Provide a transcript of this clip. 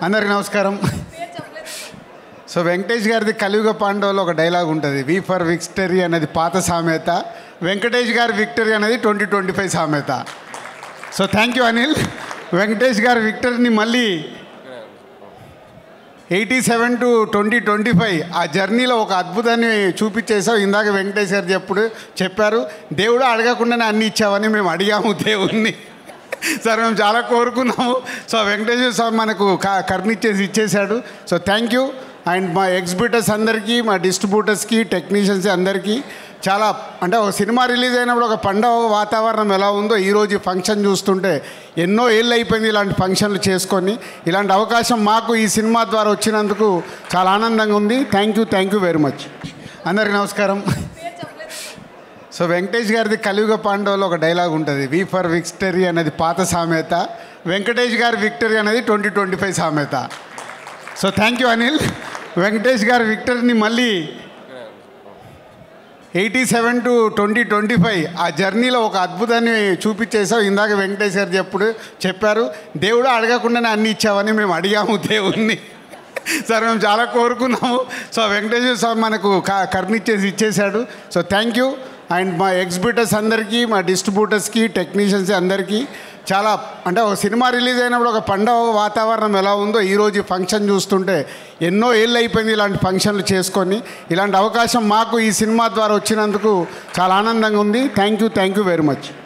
అందరికి నమస్కారం. సో వెంకటేష్ గారిది కలియుగ పాండవులో ఒక డైలాగ్ ఉంటుంది, వి ఫర్ విక్టరీ అనేది పాత సామెత, వెంకటేష్ గారి విక్టరీ అనేది 2025 సామెత. So thank you Anil. Venkatesh గారి విక్టరీని మళ్ళీ 87 to 2025 ఆ జర్నీలో ఒక అద్భుతాన్ని చూపించేసావు. ఇందాక వెంకటేష్ గారు చెప్పారు, దేవుడు అడగకుండానే అన్నీ ఇచ్చావని మేము అడిగాము దేవుణ్ణి. సార్ మేము చాలా కోరుకున్నాము. సో వెంకటేశ్వర స్వామి మనకు కరుణిచ్చేసి ఇచ్చేశాడు. So thank you. అండ్ మా ఎగ్జిబిటర్స్ అందరికీ, మా డిస్ట్రిబ్యూటర్స్కి, టెక్నీషియన్స్ అందరికీ చాలా అంటే ఒక సినిమా రిలీజ్ అయినప్పుడు ఒక పండగ వాతావరణం ఎలా ఉందో ఈరోజు ఫంక్షన్ చూస్తుంటే ఎన్నో ఏళ్ళు అయిపోయింది ఇలాంటి ఫంక్షన్లు చేసుకొని. ఇలాంటి అవకాశం మాకు ఈ సినిమా ద్వారా వచ్చినందుకు చాలా ఆనందంగా ఉంది. Thank you very much. అందరికీ నమస్కారం. సో వెంకటేష్ గారిది కలియుగ పాండవులో ఒక డైలాగ్ ఉంటుంది, వి ఫర్ విక్టరీ అనేది పాత సామెత, వెంకటేష్ గారి విక్టరీ అనేది 2025 సామెత. So thank you Anil. Venkatesh గారి విక్టరీని మళ్ళీ 87 to 2025 ఆ జర్నీలో ఒక అద్భుతాన్ని చూపించేసావు. ఇందాక వెంకటేష్ గారు చెప్పారు, దేవుడు అడగకుండానే అన్నీ ఇచ్చావని మేము అడిగాము దేవుణ్ణి. సార్ మేము చాలా కోరుకున్నాము. సో వెంకటేశ్వర స్వామి మనకు కరుణిచ్చేసి ఇచ్చేశాడు. So thank you. అండ్ మా ఎగ్జిబిటర్స్ అందరికీ, మా డిస్ట్రిబ్యూటర్స్కి, టెక్నీషియన్స్ అందరికీ చాలా అంటే ఒక సినిమా రిలీజ్ అయినప్పుడు ఒక పండగ వాతావరణం ఎలా ఉందో ఈరోజు ఫంక్షన్ చూస్తుంటే ఎన్నో ఏళ్ళు అయిపోయింది ఇలాంటి ఫంక్షన్లు చేసుకొని. ఇలాంటి అవకాశం మాకు ఈ సినిమా ద్వారా వచ్చినందుకు చాలా ఆనందంగా ఉంది. Thank you very much.